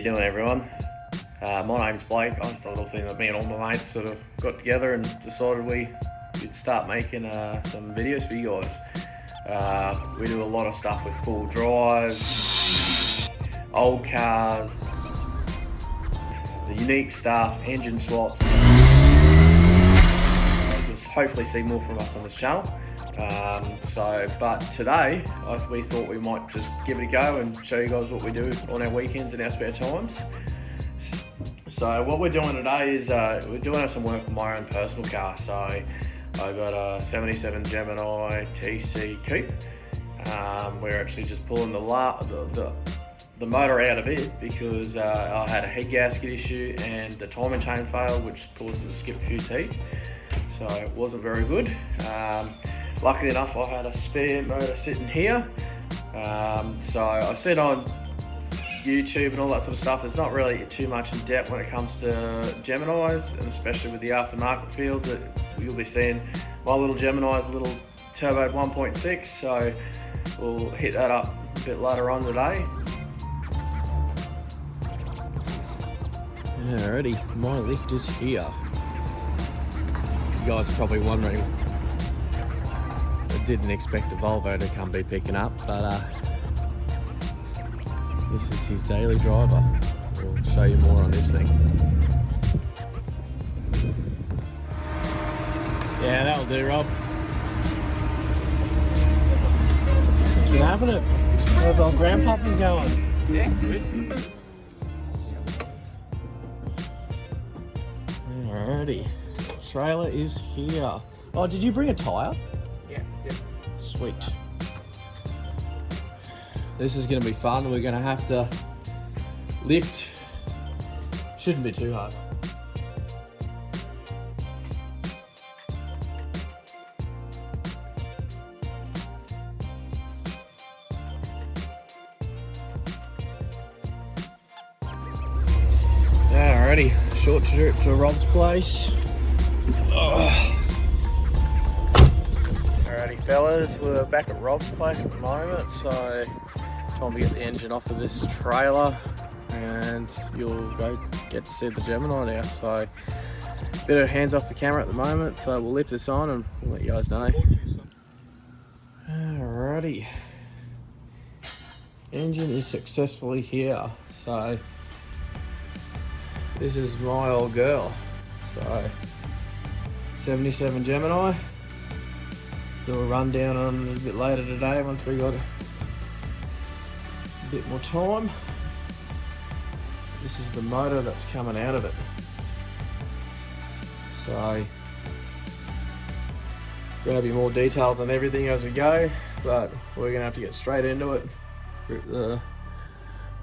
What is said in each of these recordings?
you doing, everyone? My name's Blake. I'm just a little thing that me and all my mates sort of got together and decided we'd start making some videos for you guys. We do a lot of stuff with full drives, old cars, the unique stuff, engine swaps. You'll hopefully see more from us on this channel. But today we thought we might just give it a go and show you guys what we do on our weekends and our spare times. So what we're doing today is we're doing some work on my own personal car. So I got a 77 Gemini TC Coupe. We're actually just pulling the motor out of it because I had a head gasket issue and the timing chain failed, which caused it to skip a few teeth. So it wasn't very good. Luckily enough, I had a spare motor sitting here. So I said on YouTube and all that sort of stuff, there's not really too much in depth when it comes to Geminis, and especially with the aftermarket field, that you'll be seeing my little Gemini is a little turboed 1.6, so we'll hit that up a bit later on today. Alrighty, my lift is here. You guys are probably wondering, I didn't expect a Volvo to come be picking up, but this is his daily driver. We'll show you more on this thing. Yeah, that'll do, Rob. Been having it. How's old Grandpa been going? Yeah, good. Alrighty, trailer is here. Oh, did you bring a tyre? Yeah. Sweet. This is going to be fun. We're going to have to lift. Shouldn't be too hard. Alrighty, short trip to Rob's place. Alrighty fellas, we're back at Rob's place at the moment, so trying to get the engine off of this trailer and you'll go get to see the Gemini now. So bit of hands off the camera at the moment, so we'll lift this on and we'll let you guys know. Alrighty, engine is successfully here. So this is my old girl. So 77 Gemini. Do a rundown on it a bit later today once we got a bit more time. This is the motor that's coming out of it. So gonna be more details on everything as we go, but we're gonna have to get straight into it. Rip the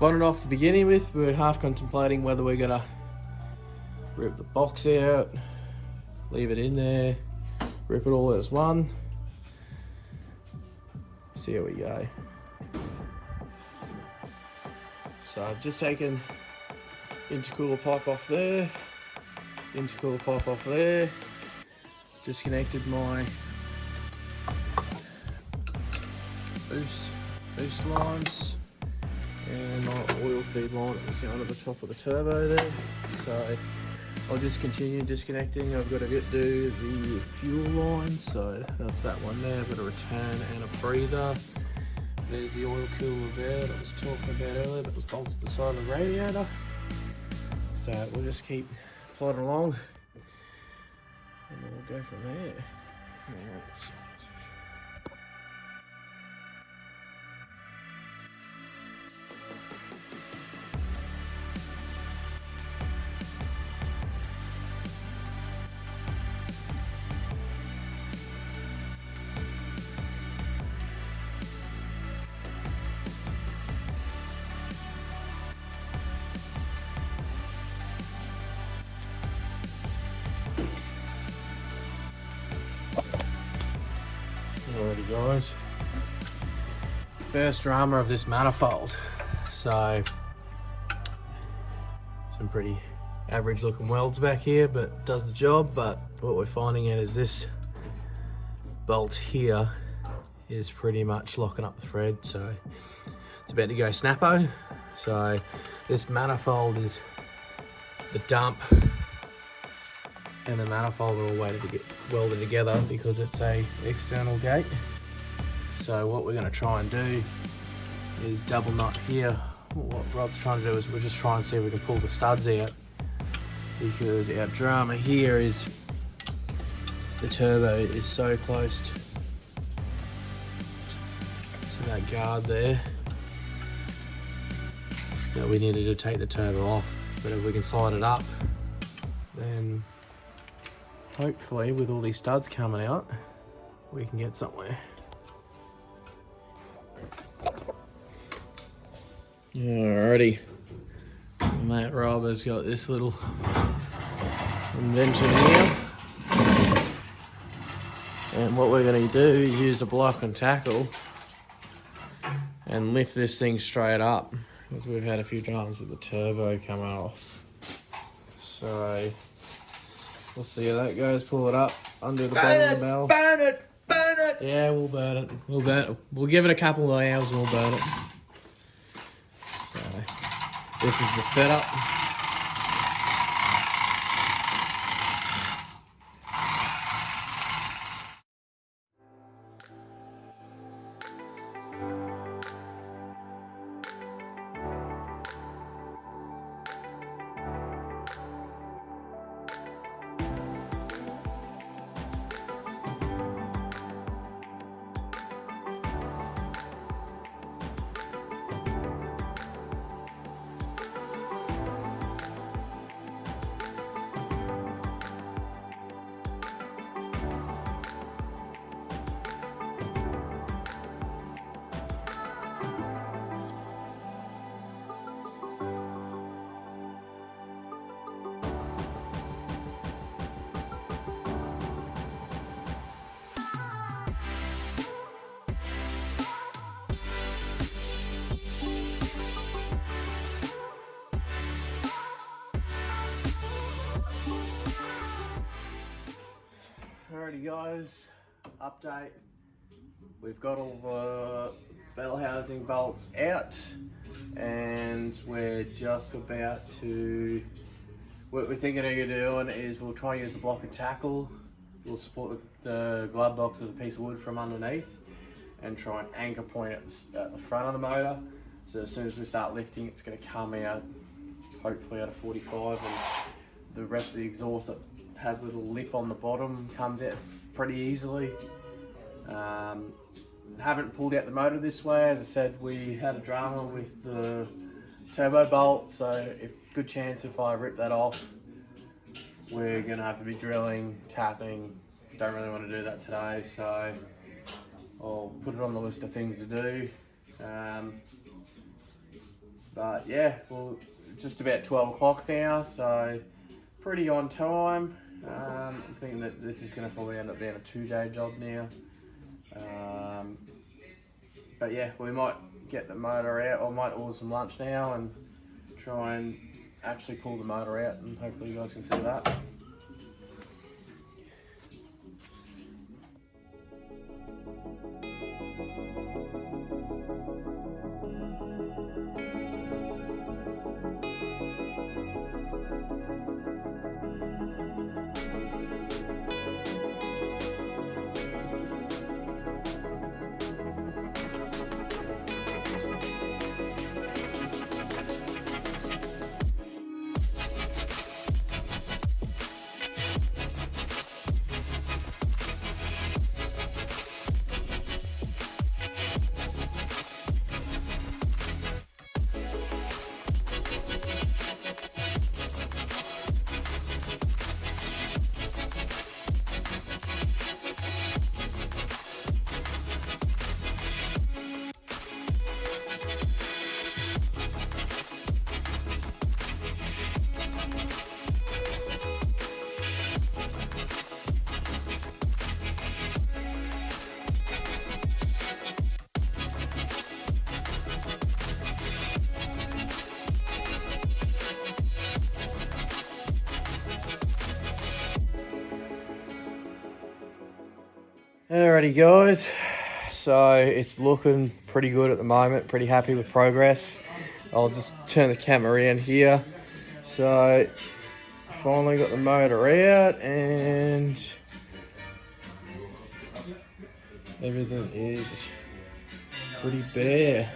bonnet off to begin with. We're half contemplating whether we're gonna rip the box out, leave it in there, rip it all as one. See how we go. So I've just taken intercooler pipe off there, intercooler pipe off there, disconnected my boost lines and my oil feed line that was going to the top of the turbo there. So I'll just continue disconnecting. I've got to do the fuel line, so that's that one there. I've got a return and a breather. There's the oil cooler there that I was talking about earlier that was bolted to the side of the radiator. So we'll just keep plodding along and we'll go from there. Alright. Alrighty guys, first drama of this manifold. So some pretty average looking welds back here, but does the job. But what we're finding out is this bolt here is pretty much locking up the thread, so it's about to go snappo. So this manifold is the dump, and the manifold are all waited to get welded together because it's a external gate. So what we're going to try and do is double knot here. What Rob's trying to do is we're just trying to see if we can pull the studs out, because our drama here is the turbo is so close to that guard there that we needed to take the turbo off. But if we can slide it up, then hopefully with all these studs coming out, we can get somewhere. Alrighty, mate Rob has got this little invention here, and what we're going to do is use a block and tackle and lift this thing straight up, because we've had a few dramas with the turbo coming off. So we'll see how that goes. Pull it up under the bottom of the bell. Burn it! Burn it! Yeah, we'll burn it. We'll give it a couple of hours and we'll burn it. So this is the setup. Alrighty guys, update. We've got all the bell housing bolts out, and we're just about to, what we're thinking of doing is we'll try and use the block and tackle. We'll support the glove box with a piece of wood from underneath and try and anchor point at the front of the motor. So as soon as we start lifting, it's going to come out hopefully out of 45, and the rest of the exhaust that has a little lip on the bottom comes out pretty easily. Haven't pulled out the motor this way. As I said, we had a drama with the turbo bolt, so good chance if I rip that off, we're gonna have to be drilling, tapping. Don't really want to do that today, so I'll put it on the list of things to do. But yeah, well, just about 12 o'clock now, so pretty on time. I'm thinking that this is going to probably end up being a 2-day job now. But yeah, we might get the motor out, or might order some lunch now and try and actually pull the motor out, and hopefully you guys can see that. Alrighty guys, so it's looking pretty good at the moment, pretty happy with progress. I'll just turn the camera around here. So finally got the motor out and everything is pretty bare.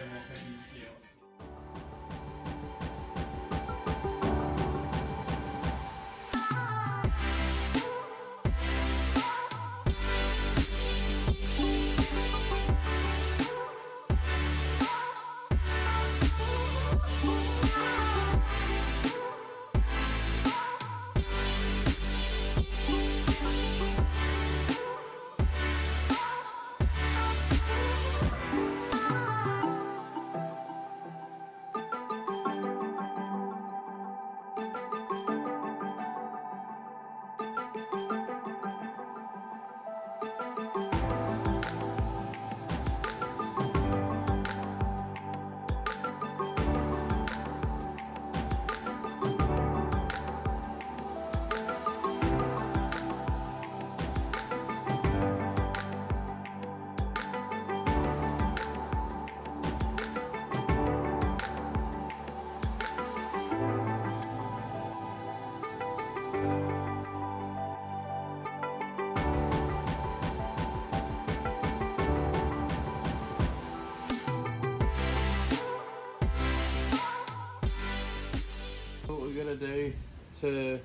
What we're gonna do to,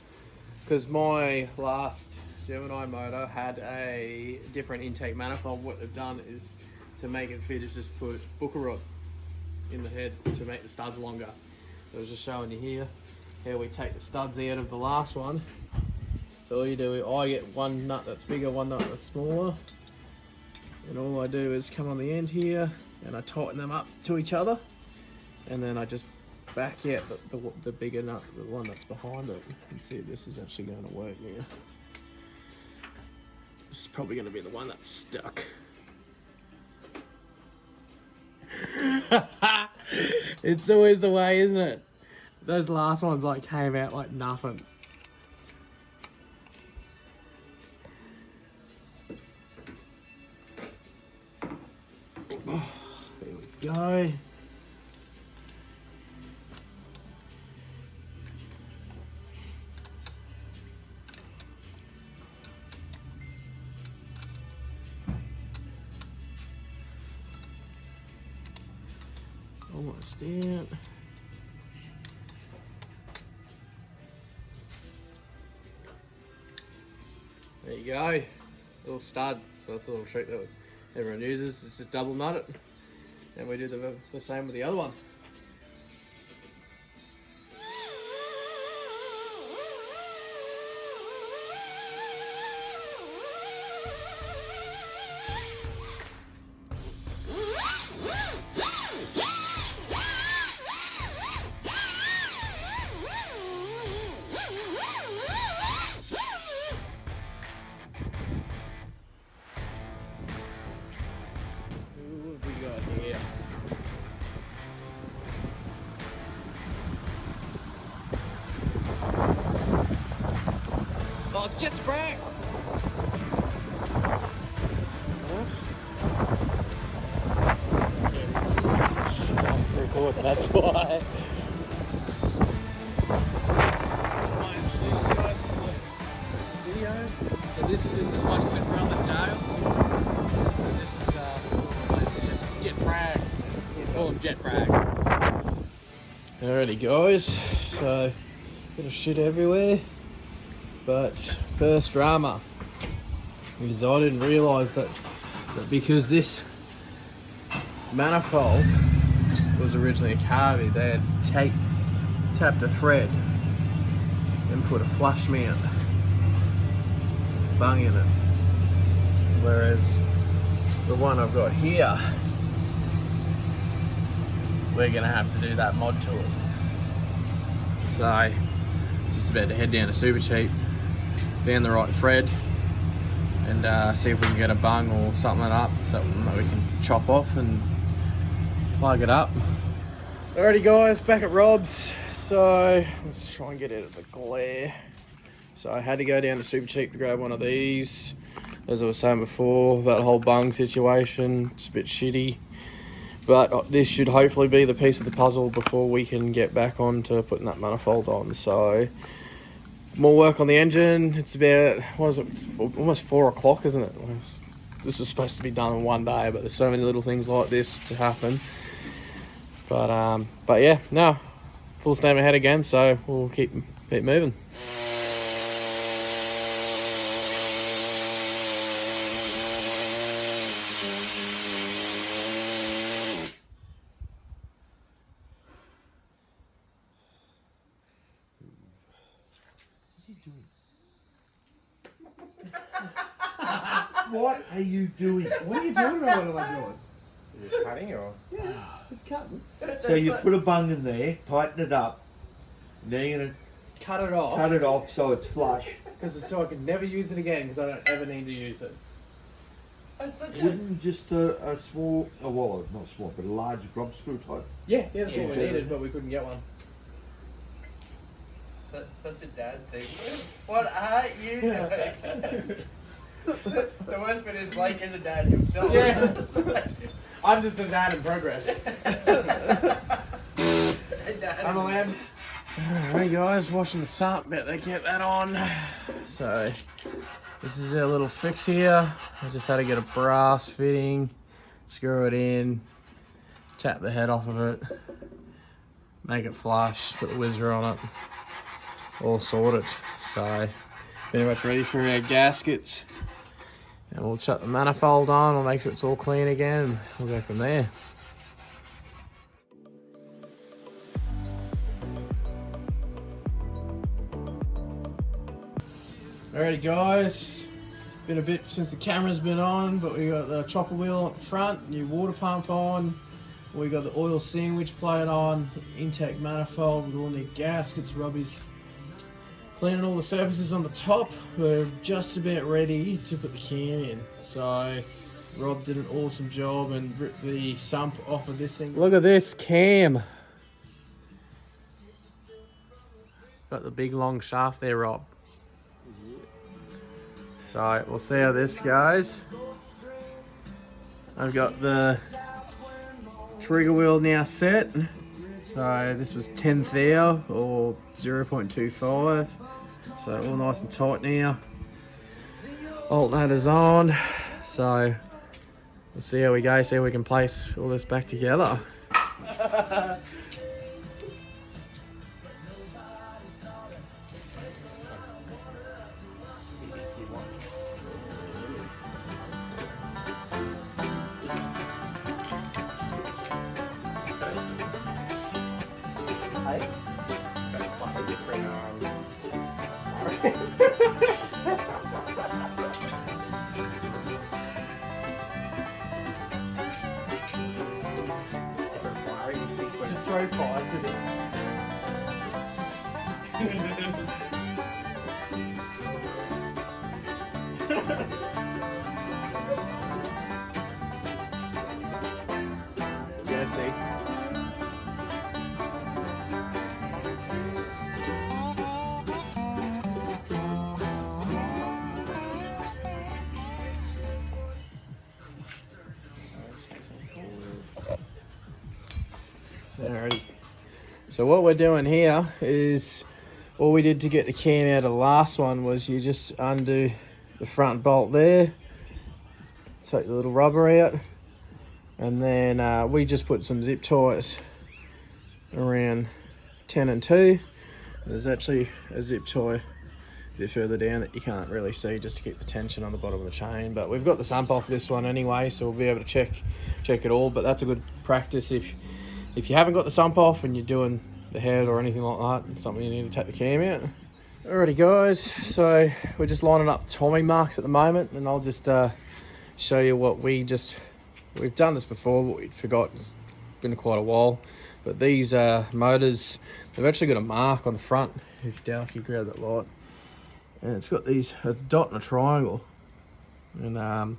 because my last Gemini motor had a different intake manifold, what they've done is to make it fit is just put booker rod in the head to make the studs longer. So I was just showing you here how we take the studs out of the last one. So all you do is I get one nut that's bigger, one nut that's smaller, and all I do is come on the end here and I tighten them up to each other, and then I just back out the bigger nut, the one that's behind it. You can see this is actually going to work here. This is probably going to be the one that's stuck. It's always the way, isn't it? Those last ones like came out like nothing. Oh, there we go. Almost in. There you go, little stud. So that's a little trick that everyone uses. It's just double nut it, and we do the same with the other one. Oh, it's just sprang. I'm record, that's why. I introduce you guys to the video. So this is my twin brother Dale. And this is just Jet Frag. We call him Jet Frag. Alrighty guys, so bit of shit everywhere. But first drama is I didn't realise that because this manifold was originally a carby, they had tapped a thread and put a flush mount bung in it. Whereas the one I've got here, we're going to have to do that mod to it. So just about to head down to Super Cheap, found the right thread, and see if we can get a bung or something up, something that we can chop off and plug it up. Alrighty guys, back at Rob's. So let's try and get out of the glare. So I had to go down to Super Cheap to grab one of these. As I was saying before, that whole bung situation, it's a bit shitty. But this should hopefully be the piece of the puzzle before we can get back on to putting that manifold on. So more work on the engine. It's about, what is it? It's almost 4 o'clock, isn't it? This was supposed to be done in one day, but there's so many little things like this to happen. But yeah, no, full steam ahead again. So we'll keep moving. What are you doing? What are you doing, Robert? Am I doing? Is it cutting or? Yeah, it's cutting. So you put a bung in there, tighten it up, and then you're gonna Cut it off. cut it off so it's flush. Because so I can never use it again because I don't ever need to use it. It's such Wouldn't just a small, well, not small, but a large grub screw type? Yeah, that's what we Yeah. needed, but we couldn't get one. Such a dad thing. What are you doing? The worst bit is Blake is a dad himself. Yeah. I'm just a dad in progress. I'm a lad. Alright guys, washing the sump, better get that on. So, this is our little fix here. I just had to get a brass fitting, screw it in, tap the head off of it, make it flush, put the whizzer on it, all sorted. So, pretty much ready for our gaskets. And we'll shut the manifold on, we'll make sure it's all clean again, and we'll go from there. Alrighty guys, been a bit since the camera's been on, but we got the chopper wheel up front, new water pump on, we got the oil sandwich plate on, intake manifold with all new gaskets, rubbies, cleaning all the surfaces on the top. We're just about ready to put the cam in. So Rob did an awesome job and ripped the sump off of this thing. Look at this cam. Got the big long shaft there, Rob. So we'll see how this goes. I've got the trigger wheel now set. So this was 10 thou or 0.25. So all nice and tight now. Alternators on. So we'll see how we go, see how we can place all this back together. Just throw fives in it. Yeah, see. Alrighty. So what we're doing here is all we did to get the cam out of the last one was you just undo the front bolt there, take the little rubber out, and then we just put some zip ties around 10 and 2. There's actually a zip tie a bit further down that you can't really see just to keep the tension on the bottom of the chain, but we've got the sump off this one anyway, so we'll be able to check it all. But that's a good practice if you haven't got the sump off and you're doing the head or anything like that, something you need to take the cam out. Alrighty guys, so we're just lining up timing marks at the moment, and I'll just show you what we've done this before, but we forgot. It's been quite a while. But these motors, they've actually got a mark on the front, if you grab that light. And it's got a dot and a triangle. And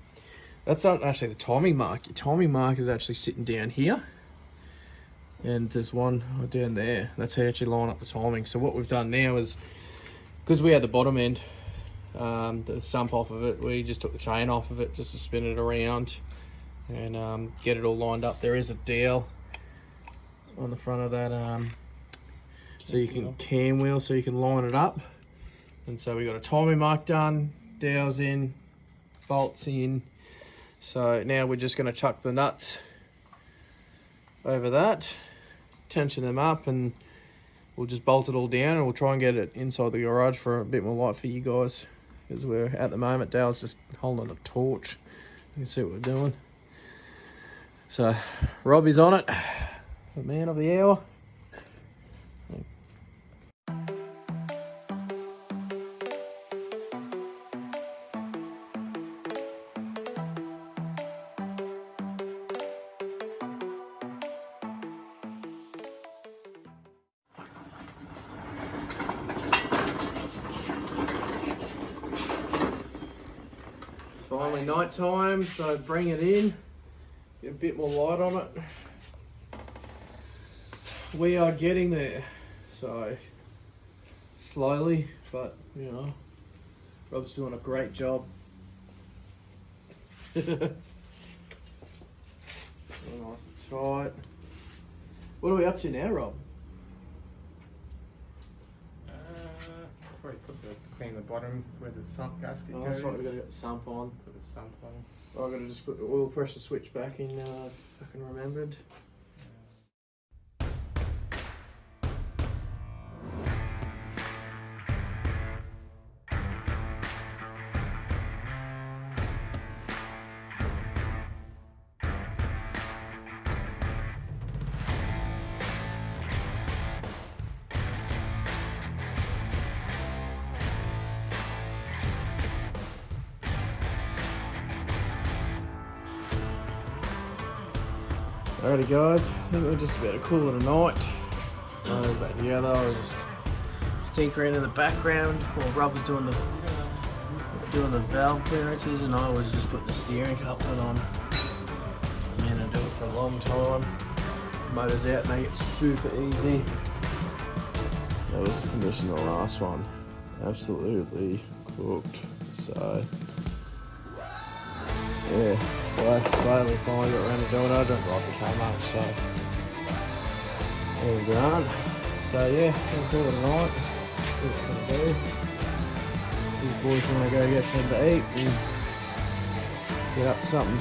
that's not actually the timing mark. Your timing mark is actually sitting down here. And there's one down there. That's how you actually line up the timing. So what we've done now is, because we had the bottom end, the sump off of it, we just took the chain off of it just to spin it around and get it all lined up. There is a dowel on the front of that, so you can cam wheel, so you can line it up. And so we got a timing mark done, dowels in, bolts in. So now we're just going to chuck the nuts over that, tension them up, and we'll just bolt it all down, and we'll try and get it inside the garage for a bit more light for you guys, because we're at the moment, Dale's just holding a torch. You can see what we're doing. So Robbie's on it, the man of the hour. Finally night time, so bring it in, get a bit more light on it. We are getting there, so slowly, but you know, Rob's doing a great job. Nice and tight. What are we up to now, Rob? Probably clean the bottom where the sump gasket goes. That's right, we've got to get the sump on. Put the sump on. I've got to just put the oil pressure switch back in now, I fucking remembered. Alrighty guys, I think we're just about to call it a night. I was back together, I was just tinkering in the background while Rob was doing the valve clearances, and I was just putting the steering coupling on. Man, I do it for a long time. Motor's out, make it super easy. That was the condition of the last one. Absolutely cooked. So yeah, finally got around to doing it. I don't drive the car much, so there we go. So yeah, we'll call it a night. See what we're gonna do. These boys want to go get something to eat and get up to something